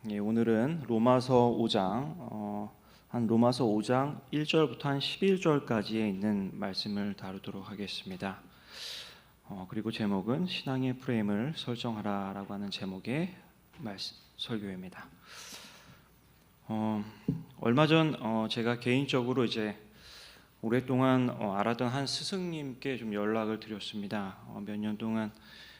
오늘은 로마서 5장 로마서 5장 1절부터 한 11절까지에 있는 말씀을 다루도록 하겠습니다. 그리고 제목은 신앙의 프레임을 설정하라라고 하는 제목의 설교입니다. 얼마 전 제가 개인적으로 이제 오랫동안 알았던 한 스승님께 좀 연락을 드렸습니다. 몇 년 동안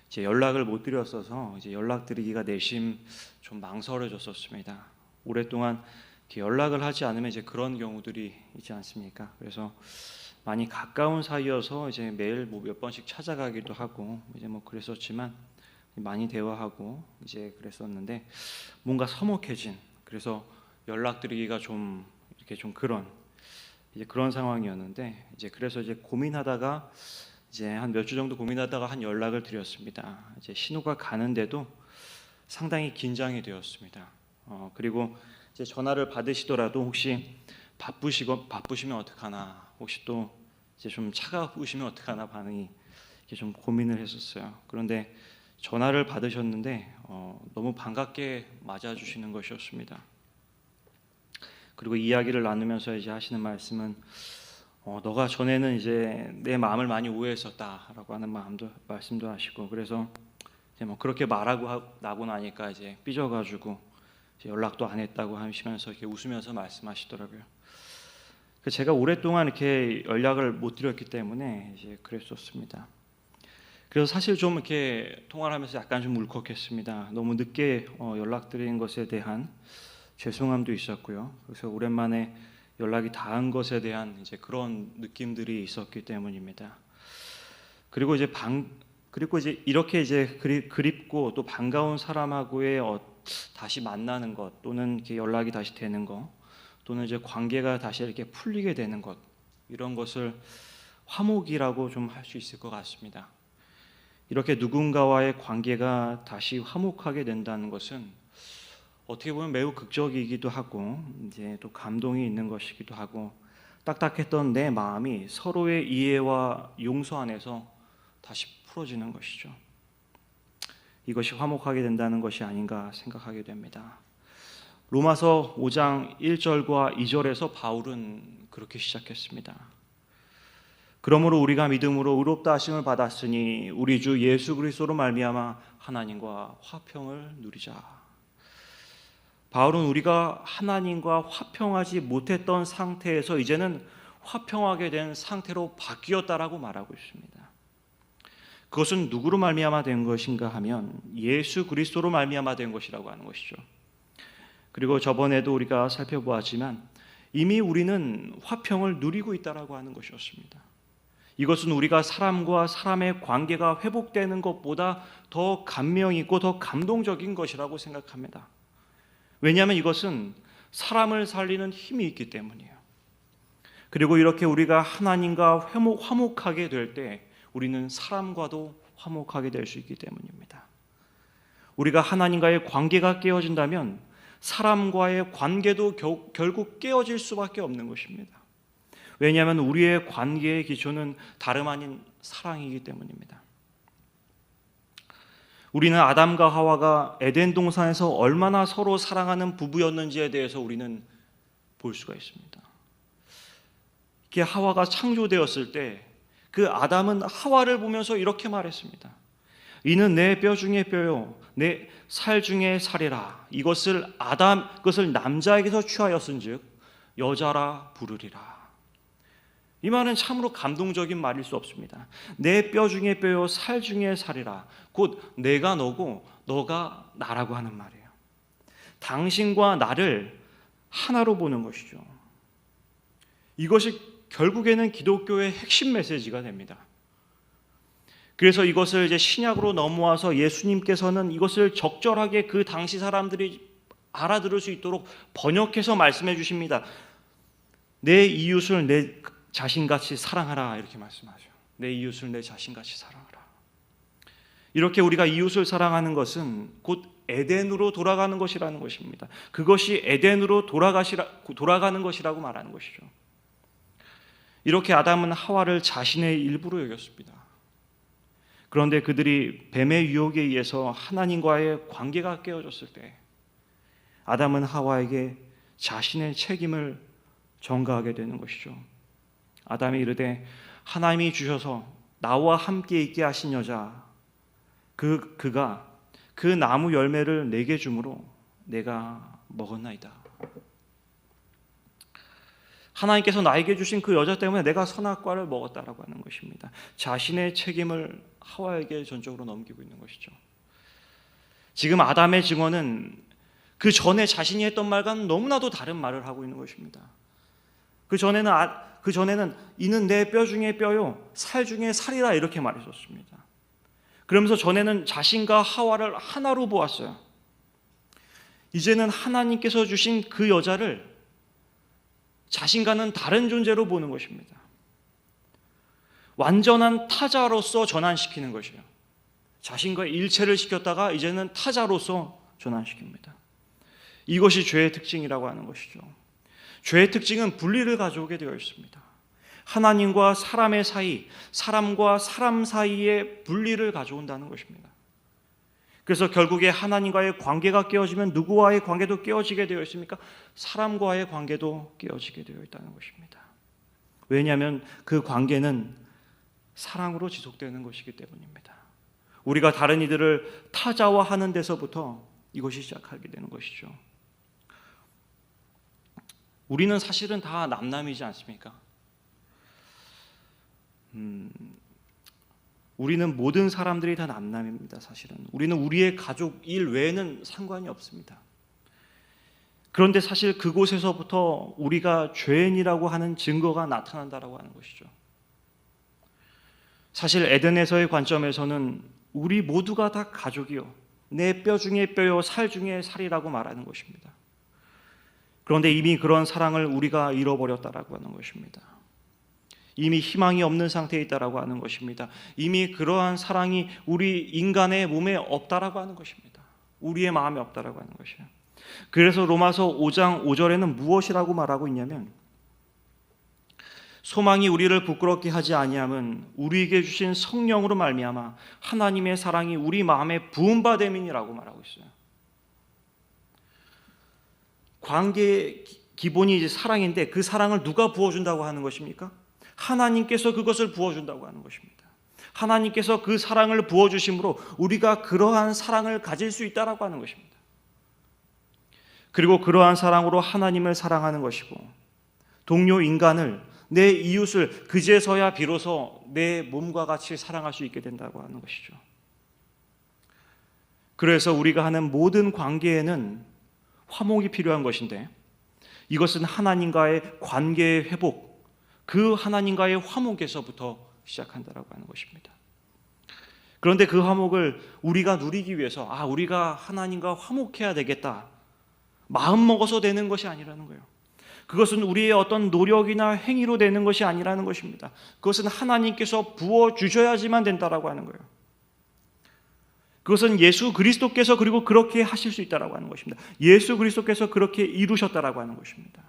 이제 연락을 못 드렸어서 이제 연락드리기가 내심 좀 망설여졌었습니다. 오랫동안 이렇게 연락을 하지 않으면 이제 그런 경우들이 있지 않습니까? 그래서 많이 가까운 사이여서 이제 매일 몇 번씩 찾아가기도 하고 이제 그랬었지만 많이 대화하고 이제 그랬었는데 뭔가 서먹해진, 그래서 연락드리기가 좀 이렇게 좀 그런 상황이었는데 이제 그래서 이제 고민하다가 이제 한 몇 주 정도 고민하다가 한 연락을 드렸습니다. 이제 신호가 가는데도 상당히 긴장이 되었습니다. 그리고 이제 전화를 받으시더라도 혹시 바쁘시면 어떡하나, 혹시 또 이제 좀 차가우시면 어떡하나 반응이 이렇게 좀 고민을 했었어요. 그런데 전화를 받으셨는데 너무 반갑게 맞아주시는 것이었습니다. 그리고 이야기를 나누면서 이제 하시는 말씀은 너가 전에는 이제 내 마음을 많이 오해했었다라고 하는 말씀도 하시고, 그래서 이제 그렇게 말하고 나고 나니까 이제 삐져가지고 이제 연락도 안 했다고 하시면서 이렇게 웃으면서 말씀하시더라고요. 제가 오랫동안 이렇게 연락을 못 드렸기 때문에 이제 그랬었습니다. 그래서 사실 좀 이렇게 통화를 하면서 약간 좀 울컥했습니다. 너무 늦게 연락드린 것에 대한 죄송함도 있었고요. 그래서 오랜만에 연락이 닿은 것에 대한 이제 그런 느낌들이 있었기 때문입니다. 그리고 이제 이렇게 이제 그립고 또 반가운 사람하고의 다시 만나는 것, 또는 이렇게 연락이 다시 되는 것, 또는 이제 관계가 다시 이렇게 풀리게 되는 것, 이런 것을 화목이라고 좀 할 수 있을 것 같습니다. 이렇게 누군가와의 관계가 다시 화목하게 된다는 것은 어떻게 보면 매우 극적이기도 하고 이제 또 감동이 있는 것이기도 하고, 딱딱했던 내 마음이 서로의 이해와 용서 안에서 다시 풀어지는 것이죠. 이것이 화목하게 된다는 것이 아닌가 생각하게 됩니다. 로마서 5장 1절과 2절에서 바울은 그렇게 시작했습니다. 그러므로 우리가 믿음으로 의롭다 하심을 받았으니 우리 주 예수 그리스도로 말미암아 하나님과 화평을 누리자. 바울은 우리가 하나님과 화평하지 못했던 상태에서 이제는 화평하게 된 상태로 바뀌었다라고 말하고 있습니다. 그것은 누구로 말미암아 된 것인가 하면 예수 그리스도로 말미암아 된 것이라고 하는 것이죠. 그리고 저번에도 우리가 살펴보았지만 이미 우리는 화평을 누리고 있다라고 하는 것이었습니다. 이것은 우리가 사람과 사람의 관계가 회복되는 것보다 더 감명 있고 더 감동적인 것이라고 생각합니다. 왜냐하면 이것은 사람을 살리는 힘이 있기 때문이에요. 그리고 이렇게 우리가 하나님과 화목하게 될 때 우리는 사람과도 화목하게 될 수 있기 때문입니다. 우리가 하나님과의 관계가 깨어진다면 사람과의 관계도 결국 깨어질 수밖에 없는 것입니다. 왜냐하면 우리의 관계의 기초는 다름 아닌 사랑이기 때문입니다. 우리는 아담과 하와가 에덴 동산에서 얼마나 서로 사랑하는 부부였는지에 대해서 우리는 볼 수가 있습니다. 이렇게 하와가 창조되었을 때 그 아담은 하와를 보면서 이렇게 말했습니다. 이는 내 뼈 중에 뼈요 내 살 중에 살이라. 이것을 남자에게서 취하였은즉 여자라 부르리라. 이 말은 참으로 감동적인 말일 수 없습니다. 내 뼈 중에 뼈요 살 중에 살이라. 곧 내가 너고 너가 나라고 하는 말이에요. 당신과 나를 하나로 보는 것이죠. 이것이 결국에는 기독교의 핵심 메시지가 됩니다. 그래서 이것을 이제 신약으로 넘어와서 예수님께서는 이것을 적절하게 그 당시 사람들이 알아들을 수 있도록 번역해서 말씀해 주십니다. 내 이웃을 내 자신같이 사랑하라, 이렇게 말씀하죠. 내 이웃을 내 자신같이 사랑하라. 이렇게 우리가 이웃을 사랑하는 것은 곧 에덴으로 돌아가는 것이라는 것입니다. 그것이 에덴으로 돌아가는 것이라고 말하는 것이죠. 이렇게 아담은 하와를 자신의 일부로 여겼습니다. 그런데 그들이 뱀의 유혹에 의해서 하나님과의 관계가 깨어졌을 때 아담은 하와에게 자신의 책임을 전가하게 되는 것이죠. 아담이 이르되 하나님이 주셔서 나와 함께 있게 하신 여자 그가 그 나무 열매를 내게 주므로 내가 먹었나이다. 하나님께서 나에게 주신 그 여자 때문에 내가 선악과를 먹었다라고 하는 것입니다. 자신의 책임을 하와에게 전적으로 넘기고 있는 것이죠. 지금 아담의 증언은 그 전에 자신이 했던 말과는 너무나도 다른 말을 하고 있는 것입니다. 그 전에는 이는 내 뼈 중에 뼈요 살 중에 살이라 이렇게 말했었습니다. 그러면서 전에는 자신과 하와를 하나로 보았어요. 이제는 하나님께서 주신 그 여자를 자신과는 다른 존재로 보는 것입니다. 완전한 타자로서 전환시키는 것이에요. 자신과 일체를 시켰다가 이제는 타자로서 전환시킵니다. 이것이 죄의 특징이라고 하는 것이죠. 죄의 특징은 분리를 가져오게 되어 있습니다. 하나님과 사람의 사이, 사람과 사람 사이에 분리를 가져온다는 것입니다. 그래서 결국에 하나님과의 관계가 깨어지면 누구와의 관계도 깨어지게 되어 있습니까? 사람과의 관계도 깨어지게 되어 있다는 것입니다. 왜냐하면 그 관계는 사랑으로 지속되는 것이기 때문입니다. 우리가 다른 이들을 타자화하는 데서부터 이것이 시작하게 되는 것이죠. 우리는 사실은 다 남남이지 않습니까? 우리는 모든 사람들이 다 남남입니다. 사실은 우리는 우리의 가족 일 외에는 상관이 없습니다. 그런데 사실 그곳에서부터 우리가 죄인이라고 하는 증거가 나타난다라고 하는 것이죠. 사실 에덴에서의 관점에서는 우리 모두가 다 가족이요 내 뼈 중에 뼈요 살 중에 살이라고 말하는 것입니다. 그런데 이미 그런 사랑을 우리가 잃어버렸다라고 하는 것입니다. 이미 희망이 없는 상태에 있다라고 하는 것입니다. 이미 그러한 사랑이 우리 인간의 몸에 없다라고 하는 것입니다. 우리의 마음에 없다라고 하는 것이에요. 그래서 로마서 5장 5절에는 무엇이라고 말하고 있냐면 소망이 우리를 부끄럽게 하지 아니함은 우리에게 주신 성령으로 말미암아 하나님의 사랑이 우리 마음에 부은 됨이니라고 말하고 있어요. 관계의 기본이 이제 사랑인데 그 사랑을 누가 부어준다고 하는 것입니까? 하나님께서 그것을 부어준다고 하는 것입니다. 하나님께서 그 사랑을 부어주심으로 우리가 그러한 사랑을 가질 수 있다라고 하는 것입니다. 그리고 그러한 사랑으로 하나님을 사랑하는 것이고 동료 인간을 내 이웃을 그제서야 비로소 내 몸과 같이 사랑할 수 있게 된다고 하는 것이죠. 그래서 우리가 하는 모든 관계에는 화목이 필요한 것인데 이것은 하나님과의 관계의 회복 그 하나님과의 화목에서부터 시작한다라고 하는 것입니다. 그런데 그 화목을 우리가 누리기 위해서 우리가 하나님과 화목해야 되겠다 마음 먹어서 되는 것이 아니라는 거예요. 그것은 우리의 어떤 노력이나 행위로 되는 것이 아니라는 것입니다. 그것은 하나님께서 부어주셔야지만 된다라고 하는 거예요. 그것은 예수 그리스도께서 그리고 그렇게 하실 수 있다라고 하는 것입니다. 예수 그리스도께서 그렇게 이루셨다라고 하는 것입니다.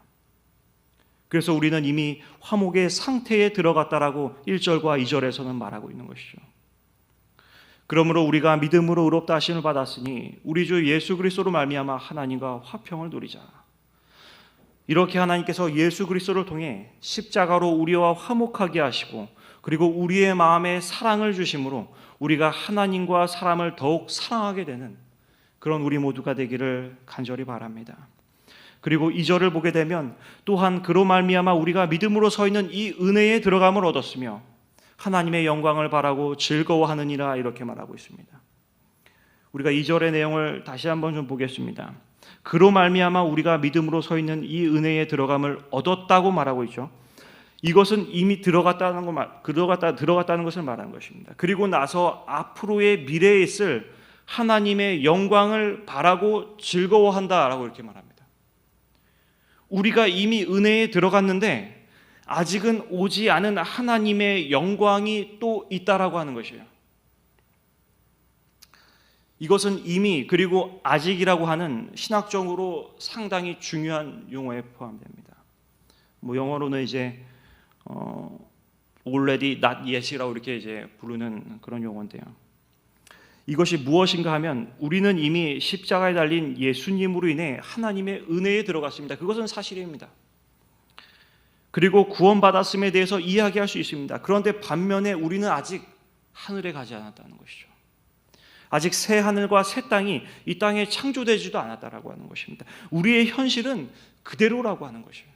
그래서 우리는 이미 화목의 상태에 들어갔다라고 1절과 2절에서는 말하고 있는 것이죠. 그러므로 우리가 믿음으로 의롭다 하심을 받았으니 우리 주 예수 그리스도로 말미암아 하나님과 화평을 누리자. 이렇게 하나님께서 예수 그리스도를 통해 십자가로 우리와 화목하게 하시고 그리고 우리의 마음에 사랑을 주심으로 우리가 하나님과 사람을 더욱 사랑하게 되는 그런 우리 모두가 되기를 간절히 바랍니다. 그리고 2절을 보게 되면 또한 그로 말미암아 우리가 믿음으로 서 있는 이 은혜에 들어감을 얻었으며 하나님의 영광을 바라고 즐거워하느니라 이렇게 말하고 있습니다. 우리가 2절의 내용을 다시 한번 좀 보겠습니다. 그로 말미암아 우리가 믿음으로 서 있는 이 은혜에 들어감을 얻었다고 말하고 있죠. 이것은 이미 들어갔다는 것을 말하는 것입니다. 그리고 나서 앞으로의 미래에 있을 하나님의 영광을 바라고 즐거워한다라고 이렇게 말합니다. 우리가 이미 은혜에 들어갔는데 아직은 오지 않은 하나님의 영광이 또 있다라고 하는 것이에요. 이것은 이미 그리고 아직이라고 하는 신학적으로 상당히 중요한 용어에 포함됩니다. 영어로는 이제 already not yet이라고 이렇게 이제 부르는 그런 용어인데요. 이것이 무엇인가 하면 우리는 이미 십자가에 달린 예수님으로 인해 하나님의 은혜에 들어갔습니다. 그것은 사실입니다. 그리고 구원받았음에 대해서 이야기할 수 있습니다. 그런데 반면에 우리는 아직 하늘에 가지 않았다는 것이죠. 아직 새 하늘과 새 땅이 이 땅에 창조되지도 않았다라고 하는 것입니다. 우리의 현실은 그대로라고 하는 것이에요.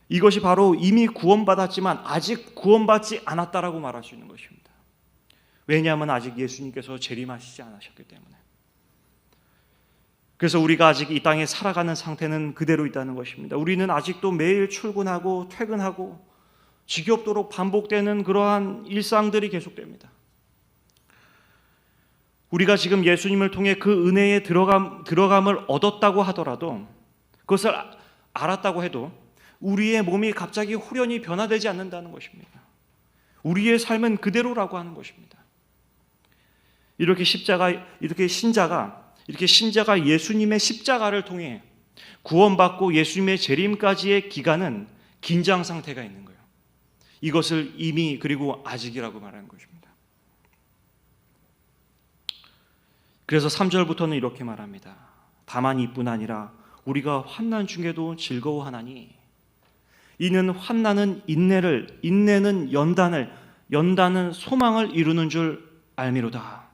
이것이 바로 이미 구원받았지만 아직 구원받지 않았다라고 말할 수 있는 것입니다. 왜냐하면 아직 예수님께서 재림하시지 않으셨기 때문에. 그래서 우리가 아직 이 땅에 살아가는 상태는 그대로 있다는 것입니다. 우리는 아직도 매일 출근하고 퇴근하고 지겹도록 반복되는 그러한 일상들이 계속됩니다. 우리가 지금 예수님을 통해 그 은혜에 들어감을 얻었다고 하더라도, 그것을 알았다고 해도 우리의 몸이 갑자기 호련히 변화되지 않는다는 것입니다. 우리의 삶은 그대로라고 하는 것입니다. 이렇게 신자가 예수님의 십자가를 통해 구원받고 예수님의 재림까지의 기간은 긴장 상태가 있는 거예요. 이것을 이미 그리고 아직이라고 말하는 것입니다. 그래서 3절부터는 이렇게 말합니다. 다만 이뿐 아니라 우리가 환난 중에도 즐거워하나니 이는 환난은 인내를, 인내는 연단은 소망을 이루는 줄 알미로다.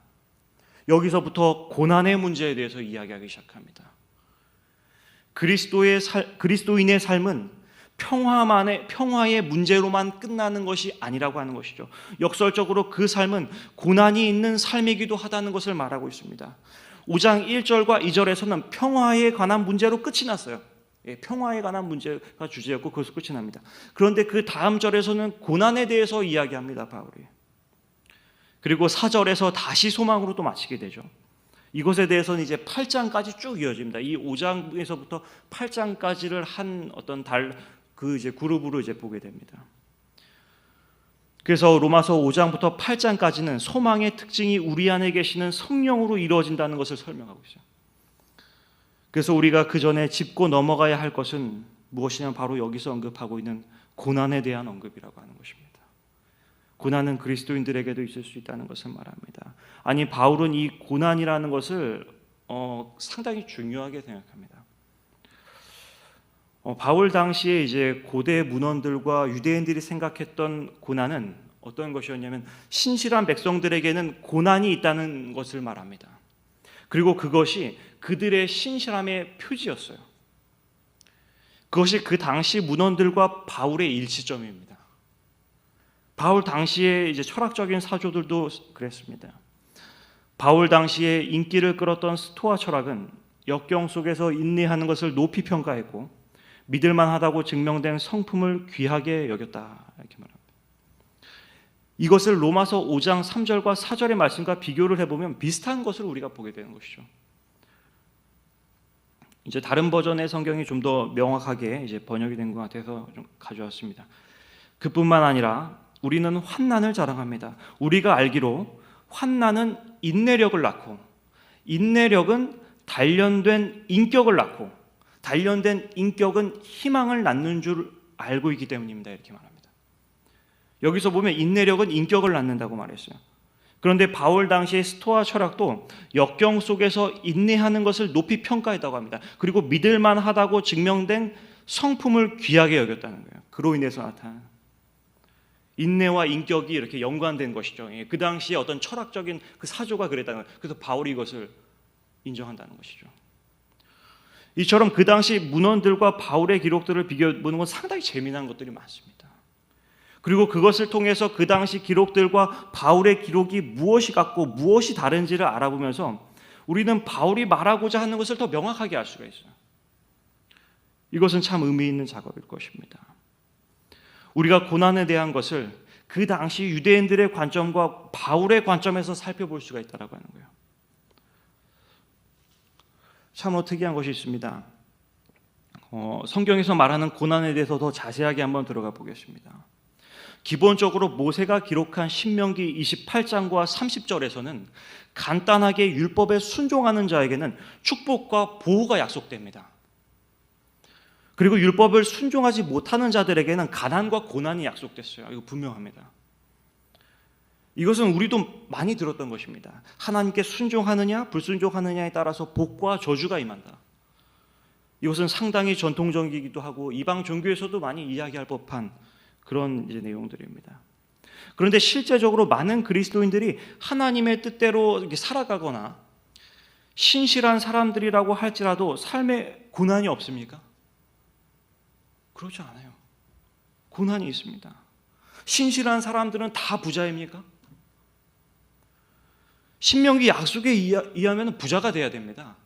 여기서부터 고난의 문제에 대해서 이야기하기 시작합니다. 그리스도인의 삶은 평화의 문제로만 끝나는 것이 아니라고 하는 것이죠. 역설적으로 그 삶은 고난이 있는 삶이기도 하다는 것을 말하고 있습니다. 5장 1절과 2절에서는 평화에 관한 문제로 끝이 났어요. 평화에 관한 문제가 주제였고 그것으로 끝이 납니다. 그런데 그 다음 절에서는 고난에 대해서 이야기합니다, 바울이. 그리고 4절에서 다시 소망으로 또 마치게 되죠. 이것에 대해서는 이제 8장까지 쭉 이어집니다. 이 5장에서부터 8장까지를 한 어떤 그룹으로 이제 보게 됩니다. 그래서 로마서 5장부터 8장까지는 소망의 특징이 우리 안에 계시는 성령으로 이루어진다는 것을 설명하고 있어요. 그래서 우리가 그 전에 짚고 넘어가야 할 것은 무엇이냐면 바로 여기서 언급하고 있는 고난에 대한 언급이라고 하는 것입니다. 고난은 그리스도인들에게도 있을 수 있다는 것을 말합니다. 아니, 바울은 이 고난이라는 것을 상당히 중요하게 생각합니다. 바울 당시에 이제 고대 문헌들과 유대인들이 생각했던 고난은 어떤 것이었냐면 신실한 백성들에게는 고난이 있다는 것을 말합니다. 그리고 그것이 그들의 신실함의 표지였어요. 그것이 그 당시 문헌들과 바울의 일치점입니다. 바울 당시에 이제 철학적인 사조들도 그랬습니다. 바울 당시에 인기를 끌었던 스토아 철학은 역경 속에서 인내하는 것을 높이 평가했고 믿을만하다고 증명된 성품을 귀하게 여겼다, 이렇게 말합니다. 이것을 로마서 5장 3절과 4절의 말씀과 비교를 해보면 비슷한 것을 우리가 보게 되는 것이죠. 이제 다른 버전의 성경이 좀 더 명확하게 이제 번역이 된 것 같아서 좀 가져왔습니다. 그뿐만 아니라 우리는 환난을 자랑합니다. 우리가 알기로 환난은 인내력을 낳고 인내력은 단련된 인격을 낳고 단련된 인격은 희망을 낳는 줄 알고 있기 때문입니다. 이렇게 말합니다. 여기서 보면 인내력은 인격을 낳는다고 말했어요. 그런데 바울 당시의 스토아 철학도 역경 속에서 인내하는 것을 높이 평가했다고 합니다. 그리고 믿을만하다고 증명된 성품을 귀하게 여겼다는 거예요. 그로 인해서 나타난 인내와 인격이 이렇게 연관된 것이죠. 그 당시에 어떤 철학적인 그 사조가 그랬다는 거예요. 그래서 바울이 이것을 인정한다는 것이죠. 이처럼 그 당시 문헌들과 바울의 기록들을 비교해보는 건 상당히 재미난 것들이 많습니다. 그리고 그것을 통해서 그 당시 기록들과 바울의 기록이 무엇이 같고 무엇이 다른지를 알아보면서 우리는 바울이 말하고자 하는 것을 더 명확하게 알 수가 있어요. 이것은 참 의미 있는 작업일 것입니다. 우리가 고난에 대한 것을 그 당시 유대인들의 관점과 바울의 관점에서 살펴볼 수가 있다는 거예요. 참 특이한 것이 있습니다. 성경에서 말하는 고난에 대해서 더 자세하게 한번 들어가 보겠습니다. 기본적으로 모세가 기록한 신명기 28장과 30절에서는 간단하게 율법에 순종하는 자에게는 축복과 보호가 약속됩니다. 그리고 율법을 순종하지 못하는 자들에게는 가난과 고난이 약속됐어요. 이거 분명합니다. 이것은 우리도 많이 들었던 것입니다. 하나님께 순종하느냐 불순종하느냐에 따라서 복과 저주가 임한다. 이것은 상당히 전통적이기도 하고 이방 종교에서도 많이 이야기할 법한 그런 이제 내용들입니다. 그런데 실제적으로 많은 그리스도인들이 하나님의 뜻대로 이렇게 살아가거나 신실한 사람들이라고 할지라도 삶에 고난이 없습니까? 그렇지 않아요. 고난이 있습니다. 신실한 사람들은 다 부자입니까? 신명기 약속에 의하면 부자가 돼야 됩니다.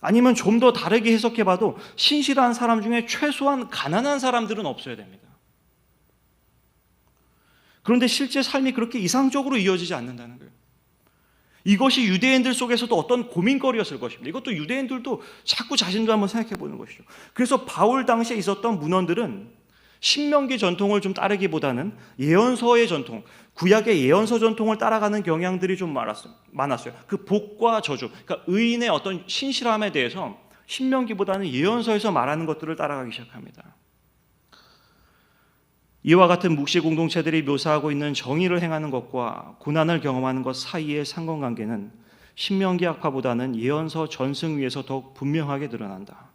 아니면 좀 더 다르게 해석해봐도 신실한 사람 중에 최소한 가난한 사람들은 없어야 됩니다. 그런데 실제 삶이 그렇게 이상적으로 이어지지 않는다는 거예요. 이것이 유대인들 속에서도 어떤 고민거리였을 것입니다. 이것도 유대인들도 자꾸 자신도 한번 생각해 보는 것이죠. 그래서 바울 당시에 있었던 문헌들은 신명기 전통을 좀 따르기보다는 예언서의 전통, 구약의 예언서 전통을 따라가는 경향들이 좀 많았어요. 그 복과 저주, 그러니까 의인의 어떤 신실함에 대해서 신명기보다는 예언서에서 말하는 것들을 따라가기 시작합니다. 이와 같은 묵시 공동체들이 묘사하고 있는 정의를 행하는 것과 고난을 경험하는 것 사이의 상관관계는 신명기 학파보다는 예언서 전승 위에서 더욱 분명하게 드러난다.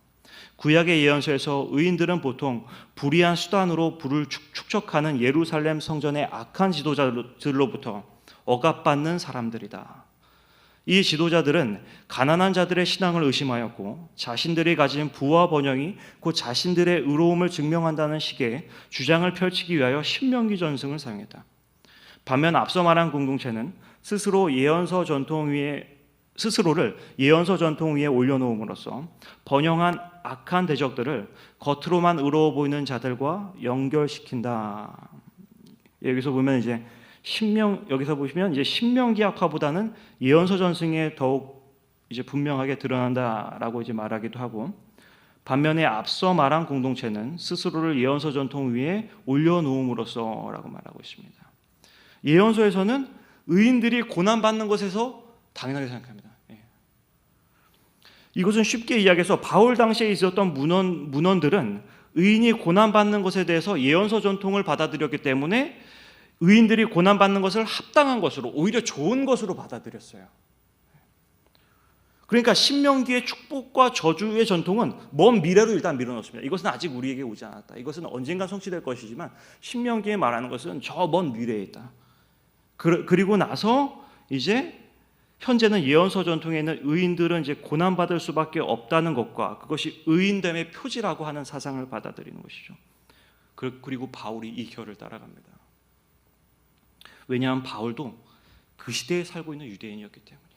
구약의 예언서에서 의인들은 보통 불의한 수단으로 부를 축적하는 예루살렘 성전의 악한 지도자들로부터 억압받는 사람들이다. 이 지도자들은 가난한 자들의 신앙을 의심하였고 자신들이 가진 부와 번영이 곧 자신들의 의로움을 증명한다는 식의 주장을 펼치기 위하여 신명기 전승을 사용했다. 반면 앞서 말한 공동체는 스스로를 예언서 전통 위에 올려놓음으로써 번영한 악한 대적들을 겉으로만 의로워 보이는 자들과 연결시킨다. 여기서 보면 이제 여기서 보시면 이제 신명기 학파보다는 예언서 전승에 더욱 이제 분명하게 드러난다라고 이제 말하기도 하고, 반면에 앞서 말한 공동체는 스스로를 예언서 전통 위에 올려놓음으로써라고 말하고 있습니다. 예언서에서는 의인들이 고난받는 것에서 당연하게 생각합니다. 이것은 쉽게 이야기해서 바울 당시에 있었던 문헌들은 의인이 고난받는 것에 대해서 예언서 전통을 받아들였기 때문에 의인들이 고난받는 것을 합당한 것으로, 오히려 좋은 것으로 받아들였어요. 그러니까 신명기의 축복과 저주의 전통은 먼 미래로 일단 밀어넣습니다. 이것은 아직 우리에게 오지 않았다. 이것은 언젠가 성취될 것이지만 신명기에 말하는 것은 저 먼 미래에 있다. 그리고 나서 이제 현재는 예언서 전통에 있는 의인들은 이제 고난받을 수밖에 없다는 것과 그것이 의인됨의 표지라고 하는 사상을 받아들이는 것이죠. 그리고 바울이 이 결을 따라갑니다. 왜냐하면 바울도 그 시대에 살고 있는 유대인이었기 때문이에요.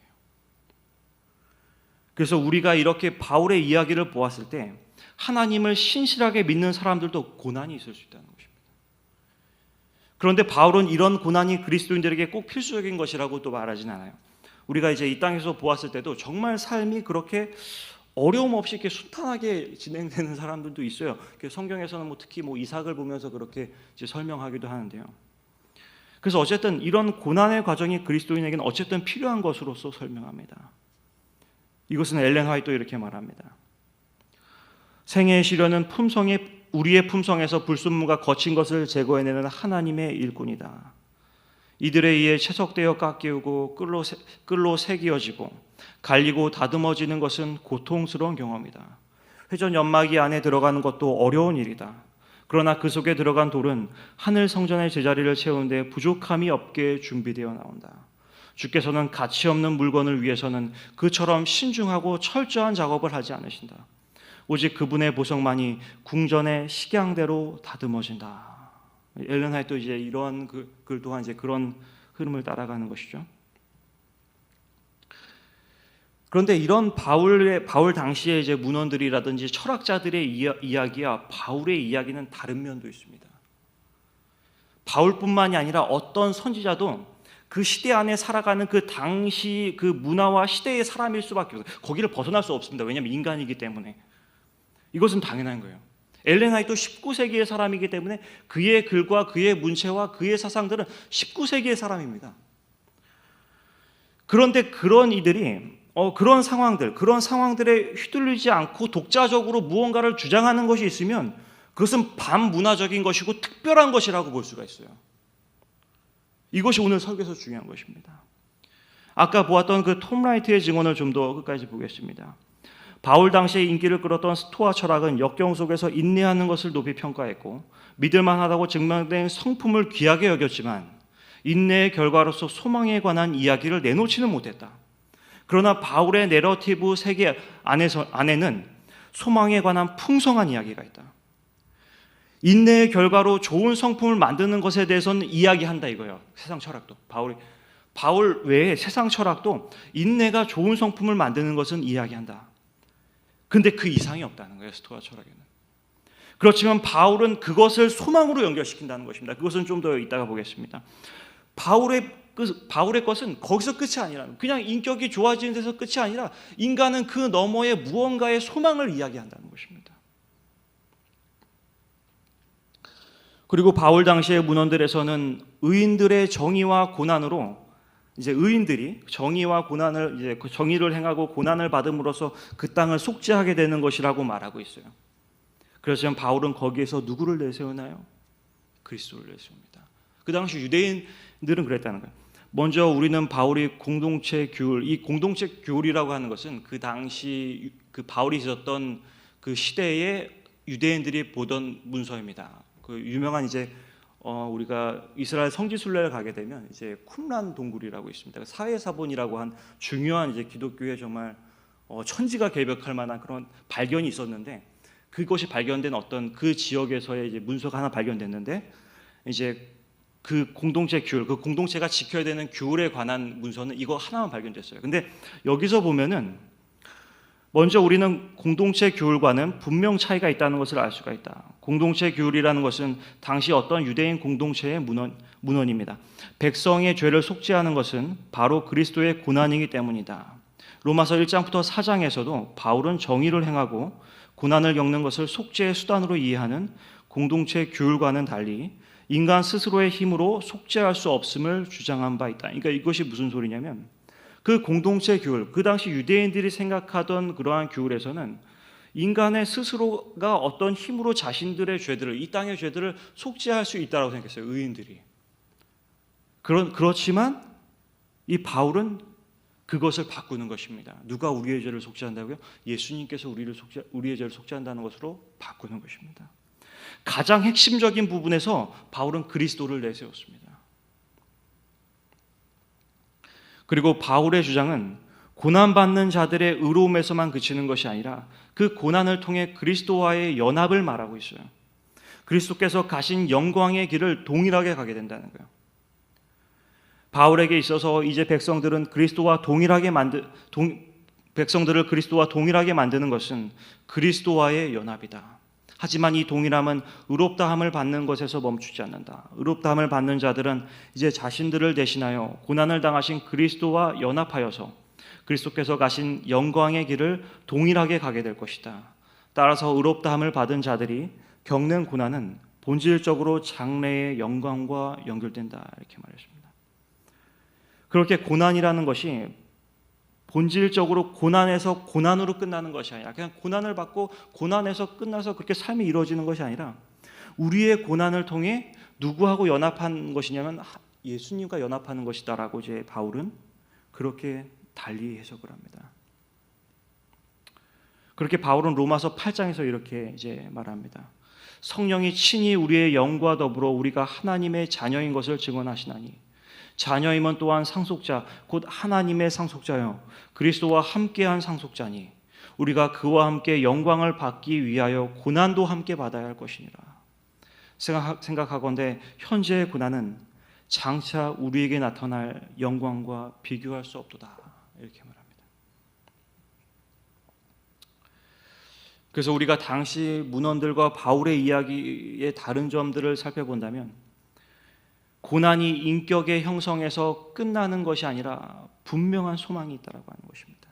그래서 우리가 이렇게 바울의 이야기를 보았을 때 하나님을 신실하게 믿는 사람들도 고난이 있을 수 있다는 것입니다. 그런데 바울은 이런 고난이 그리스도인들에게 꼭 필수적인 것이라고 또 말하진 않아요. 우리가 이제 이 땅에서 보았을 때도 정말 삶이 그렇게 어려움 없이 이렇게 순탄하게 진행되는 사람들도 있어요. 성경에서는 특히 이삭을 보면서 그렇게 이제 설명하기도 하는데요. 그래서 어쨌든 이런 고난의 과정이 그리스도인에게는 어쨌든 필요한 것으로서 설명합니다. 이것은 엘렌 화이트도 이렇게 말합니다. 생애의 시련은 우리의 품성에서 불순물과 거친 것을 제거해내는 하나님의 일꾼이다. 이들에 의해 채석되어 깎이고 끌로 새기어지고 갈리고 다듬어지는 것은 고통스러운 경험이다. 회전 연마기 안에 들어가는 것도 어려운 일이다. 그러나 그 속에 들어간 돌은 하늘 성전의 제자리를 채우는데 부족함이 없게 준비되어 나온다. 주께서는 가치 없는 물건을 위해서는 그처럼 신중하고 철저한 작업을 하지 않으신다. 오직 그분의 보석만이 궁전의 식양대로 다듬어진다. 엘렌 화이트도 이제 이러한 글 또한 이제 그런 흐름을 따라가는 것이죠. 그런데 이런 바울 당시의 이제 문헌들이라든지 철학자들의 이야기와 바울의 이야기는 다른 면도 있습니다. 바울뿐만이 아니라 어떤 선지자도 그 시대 안에 살아가는 그 당시 그 문화와 시대의 사람일 수밖에 없어요. 거기를 벗어날 수 없습니다. 왜냐하면 인간이기 때문에. 이것은 당연한 거예요. 엘렌 화이트도 19세기의 사람이기 때문에 그의 글과 그의 문체와 그의 사상들은 19세기의 사람입니다. 그런데 그런 이들이 그런 상황들에 휘둘리지 않고 독자적으로 무언가를 주장하는 것이 있으면 그것은 반문화적인 것이고 특별한 것이라고 볼 수가 있어요. 이것이 오늘 설교에서 중요한 것입니다. 아까 보았던 그 톰 라이트의 증언을 좀 더 끝까지 보겠습니다. 바울 당시에 인기를 끌었던 스토아 철학은 역경 속에서 인내하는 것을 높이 평가했고 믿을만하다고 증명된 성품을 귀하게 여겼지만 인내의 결과로서 소망에 관한 이야기를 내놓지는 못했다. 그러나 바울의 내러티브 세계 안에는 소망에 관한 풍성한 이야기가 있다. 인내의 결과로 좋은 성품을 만드는 것에 대해서는 이야기한다 이거예요. 세상 철학도. 바울 외에 세상 철학도 인내가 좋은 성품을 만드는 것은 이야기한다. 근데 그 이상이 없다는 거예요. 스토아 철학에는. 그렇지만 바울은 그것을 소망으로 연결시킨다는 것입니다. 그것은 좀 더 이따가 보겠습니다. 바울의 것은 거기서 끝이 아니라 그냥 인격이 좋아지는 데서 끝이 아니라 인간은 그 너머에 무언가의 소망을 이야기한다는 것입니다. 그리고 바울 당시의 문헌들에서는 의인들의 정의와 고난으로 이제 의인들이 정의와 고난을 이제 정의를 행하고 고난을 받음으로써 그 땅을 속죄하게 되는 것이라고 말하고 있어요. 그래서 바울은 거기에서 누구를 내세우나요? 그리스도를 내세웁니다. 그 당시 유대인들은 그랬다는 거예요. 먼저 우리는 바울이 공동체 규율, 이 공동체 규율이라고 하는 것은 그 당시 그 바울이 있었던 그 시대에 유대인들이 보던 문서입니다. 그 유명한 이제 우리가 이스라엘 성지순례를 가게 되면 이제 쿰란 동굴이라고 있습니다. 사회사본이라고 한 중요한 이제 기독교의 정말 천지가 개벽할 만한 그런 발견이 있었는데 그것이 발견된 어떤 그 지역에서의 이제 문서가 하나 발견됐는데 이제 그 공동체 규율, 그 공동체가 지켜야 되는 규율에 관한 문서는 이거 하나만 발견됐어요. 근데 여기서 보면은 먼저 우리는 공동체 규율과는 분명 차이가 있다는 것을 알 수가 있다. 공동체 규율이라는 것은 당시 어떤 유대인 공동체의 문헌입니다. 백성의 죄를 속죄하는 것은 바로 그리스도의 고난이기 때문이다. 로마서 1장부터 4장에서도 바울은 정의를 행하고 고난을 겪는 것을 속죄의 수단으로 이해하는 공동체 규율과는 달리 인간 스스로의 힘으로 속죄할 수 없음을 주장한 바 있다. 그러니까 이것이 무슨 소리냐면 그 공동체 규율, 그 당시 유대인들이 생각하던 그러한 규율에서는 인간의 스스로가 어떤 힘으로 자신들의 죄들을, 이 땅의 죄들을 속죄할 수 있다고 생각했어요. 의인들이. 그렇지만 이 바울은 그것을 바꾸는 것입니다. 누가 우리의 죄를 속죄한다고요? 예수님께서 우리의 죄를 속죄한다는 것으로 바꾸는 것입니다. 가장 핵심적인 부분에서 바울은 그리스도를 내세웠습니다. 그리고 바울의 주장은 고난받는 자들의 의로움에서만 그치는 것이 아니라 그 고난을 통해 그리스도와의 연합을 말하고 있어요. 그리스도께서 가신 영광의 길을 동일하게 가게 된다는 거예요. 바울에게 있어서 이제 백성들을 그리스도와 동일하게 만드는 것은 그리스도와의 연합이다. 하지만 이 동일함은 의롭다함을 받는 것에서 멈추지 않는다. 의롭다함을 받는 자들은 이제 자신들을 대신하여 고난을 당하신 그리스도와 연합하여서 그리스도께서 가신 영광의 길을 동일하게 가게 될 것이다. 따라서 의롭다함을 받은 자들이 겪는 고난은 본질적으로 장래의 영광과 연결된다. 이렇게 말했습니다. 그렇게 고난이라는 것이 본질적으로 고난에서 고난으로 끝나는 것이 아니라 그냥 고난을 받고 고난에서 끝나서 그렇게 삶이 이루어지는 것이 아니라 우리의 고난을 통해 누구하고 연합한 것이냐면 예수님과 연합하는 것이다라고 이제 바울은 그렇게 달리 해석을 합니다. 그렇게 바울은 로마서 8장에서 이렇게 이제 말합니다. 성령이 친히 우리의 영과 더불어 우리가 하나님의 자녀인 것을 증언하시나니 자녀임은 또한 상속자 곧 하나님의 상속자요 그리스도와 함께한 상속자니 우리가 그와 함께 영광을 받기 위하여 고난도 함께 받아야 할 것이니라. 생각하건대 현재의 고난은 장차 우리에게 나타날 영광과 비교할 수 없도다. 이렇게 말합니다. 그래서 우리가 당시 문헌들과 바울의 이야기의 다른 점들을 살펴본다면 고난이 인격의 형성에서 끝나는 것이 아니라 분명한 소망이 있다라고 하는 것입니다.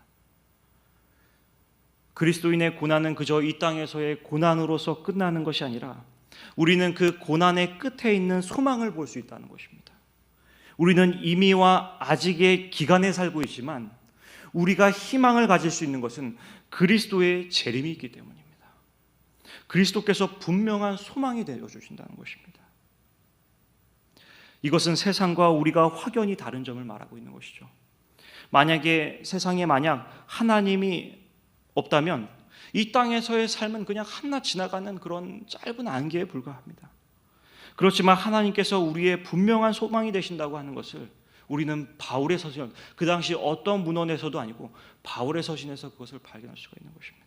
그리스도인의 고난은 그저 이 땅에서의 고난으로서 끝나는 것이 아니라 우리는 그 고난의 끝에 있는 소망을 볼 수 있다는 것입니다. 우리는 이미와 아직의 기간에 살고 있지만 우리가 희망을 가질 수 있는 것은 그리스도의 재림이 있기 때문입니다. 그리스도께서 분명한 소망이 되어 주신다는 것입니다. 이것은 세상과 우리가 확연히 다른 점을 말하고 있는 것이죠. 만약에 세상에 만약 하나님이 없다면 이 땅에서의 삶은 그냥 한낱 지나가는 그런 짧은 안개에 불과합니다. 그렇지만 하나님께서 우리의 분명한 소망이 되신다고 하는 것을 우리는 바울의 서신, 그 당시 어떤 문헌에서도 아니고 바울의 서신에서 그것을 발견할 수가 있는 것입니다.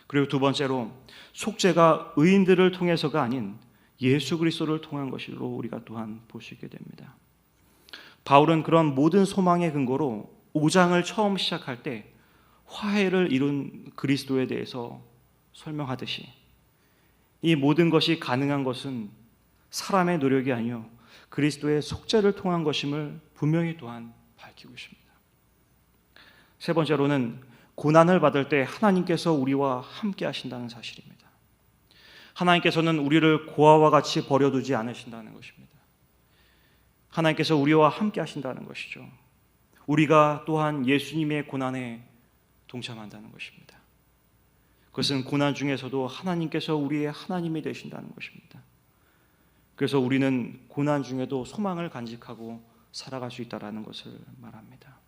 그리고 두 번째로 속죄가 의인들을 통해서가 아닌 예수 그리스도를 통한 것으로 우리가 또한 볼 수 있게 됩니다. 바울은 그런 모든 소망의 근거로 5장을 처음 시작할 때 화해를 이룬 그리스도에 대해서 설명하듯이 이 모든 것이 가능한 것은 사람의 노력이 아니요 그리스도의 속죄를 통한 것임을 분명히 또한 밝히고 있습니다. 세 번째로는 고난을 받을 때 하나님께서 우리와 함께 하신다는 사실입니다. 하나님께서는 우리를 고아와 같이 버려두지 않으신다는 것입니다. 하나님께서 우리와 함께 하신다는 것이죠. 우리가 또한 예수님의 고난에 동참한다는 것입니다. 그것은 고난 중에서도 하나님께서 우리의 하나님이 되신다는 것입니다. 그래서 우리는 고난 중에도 소망을 간직하고 살아갈 수 있다는 것을 말합니다.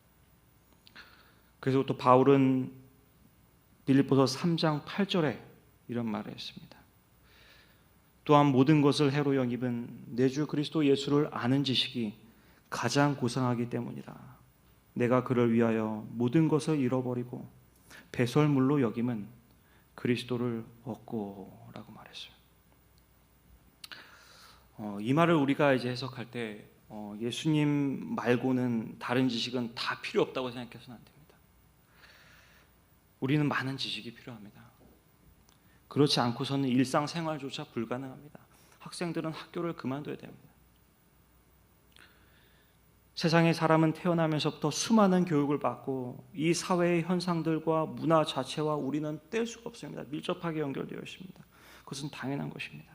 그래서 또 바울은 빌립보서 3장 8절에 이런 말을 했습니다. 또한 모든 것을 해로 여김은 내 주 그리스도 예수를 아는 지식이 가장 고상하기 때문이라. 내가 그를 위하여 모든 것을 잃어버리고 배설물로 여김은 그리스도를 얻고 라고 말했어요. 이 말을 우리가 이제 해석할 때 예수님 말고는 다른 지식은 다 필요 없다고 생각해서는 안 됩니다. 우리는 많은 지식이 필요합니다. 그렇지 않고서는 일상생활조차 불가능합니다. 학생들은 학교를 그만둬야 됩니다. 세상의 사람은 태어나면서부터 수많은 교육을 받고 이 사회의 현상들과 문화 자체와 우리는 뗄 수가 없습니다. 밀접하게 연결되어 있습니다. 그것은 당연한 것입니다.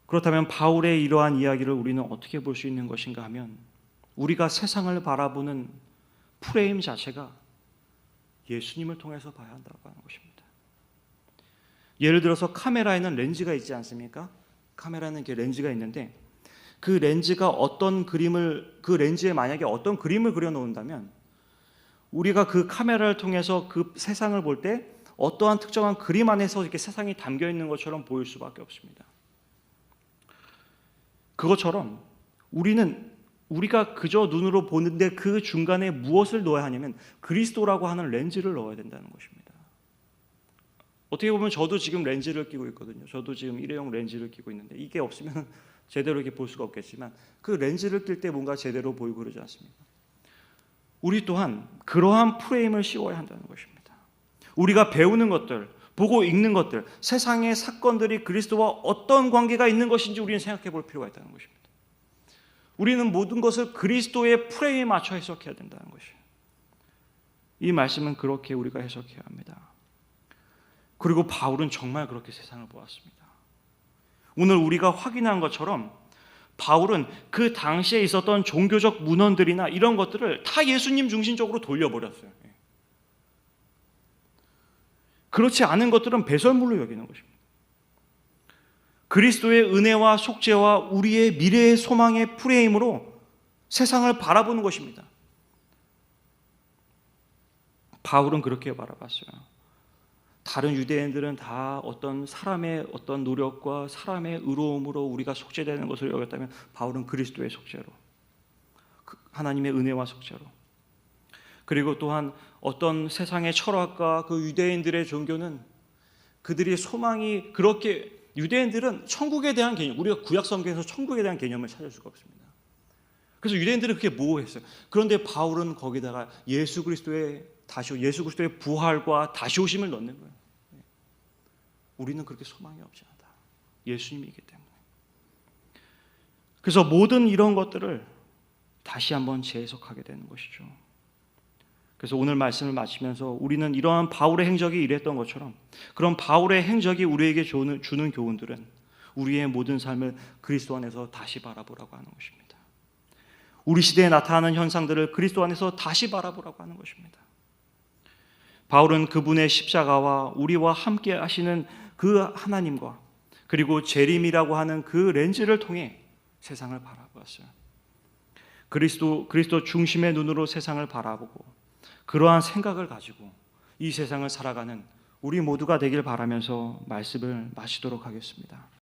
그렇다면 바울의 이러한 이야기를 우리는 어떻게 볼 수 있는 것인가 하면 우리가 세상을 바라보는 프레임 자체가 예수님을 통해서 봐야 한다고 하는 것입니다. 예를 들어서 카메라에는 렌즈가 있지 않습니까? 카메라는 이렇게 렌즈가 있는데 그 렌즈가 그 렌즈에 만약에 어떤 그림을 그려놓는다면 우리가 그 카메라를 통해서 그 세상을 볼 때 어떠한 특정한 그림 안에서 이렇게 세상이 담겨 있는 것처럼 보일 수밖에 없습니다. 그것처럼 우리가 그저 눈으로 보는데 그 중간에 무엇을 넣어야 하냐면 그리스도라고 하는 렌즈를 넣어야 된다는 것입니다. 어떻게 보면 저도 지금 렌즈를 끼고 있거든요. 저도 지금 일회용 렌즈를 끼고 있는데 이게 없으면 제대로 이렇게 볼 수가 없겠지만 그 렌즈를 낄 때 뭔가 제대로 보이고 그러지 않습니까? 우리 또한 그러한 프레임을 씌워야 한다는 것입니다. 우리가 배우는 것들, 보고 읽는 것들, 세상의 사건들이 그리스도와 어떤 관계가 있는 것인지 우리는 생각해 볼 필요가 있다는 것입니다. 우리는 모든 것을 그리스도의 프레임에 맞춰 해석해야 된다는 것이에요. 이 말씀은 그렇게 우리가 해석해야 합니다. 그리고 바울은 정말 그렇게 세상을 보았습니다. 오늘 우리가 확인한 것처럼 바울은 그 당시에 있었던 종교적 문헌들이나 이런 것들을 다 예수님 중심적으로 돌려버렸어요. 그렇지 않은 것들은 배설물로 여기는 것입니다. 그리스도의 은혜와 속죄와 우리의 미래의 소망의 프레임으로 세상을 바라보는 것입니다. 바울은 그렇게 바라봤어요. 다른 유대인들은 다 어떤 사람의 어떤 노력과 사람의 의로움으로 우리가 속죄되는 것을 여겼다면 바울은 그리스도의 속죄로, 하나님의 은혜와 속죄로, 그리고 또한 어떤 세상의 철학과 그 유대인들의 종교는 그들의 소망이 그렇게, 유대인들은 천국에 대한 개념, 우리가 구약 성경에서 천국에 대한 개념을 찾을 수가 없습니다. 그래서 유대인들은 그게 모호했어요. 그런데 바울은 거기다가 예수 그리스도의 부활과 다시 오심을 넣는 거예요. 우리는 그렇게 소망이 없지 않다. 예수님이기 때문에. 그래서 모든 이런 것들을 다시 한번 재해석하게 되는 것이죠. 그래서 오늘 말씀을 마치면서 우리는 이러한 바울의 행적이 이랬던 것처럼 그런 바울의 행적이 우리에게 주는 교훈들은 우리의 모든 삶을 그리스도 안에서 다시 바라보라고 하는 것입니다. 우리 시대에 나타나는 현상들을 그리스도 안에서 다시 바라보라고 하는 것입니다. 바울은 그분의 십자가와 우리와 함께 하시는 그 하나님과 그리고 재림이라고 하는 그 렌즈를 통해 세상을 바라보았어요. 그리스도 중심의 눈으로 세상을 바라보고 그러한 생각을 가지고 이 세상을 살아가는 우리 모두가 되길 바라면서 말씀을 마치도록 하겠습니다.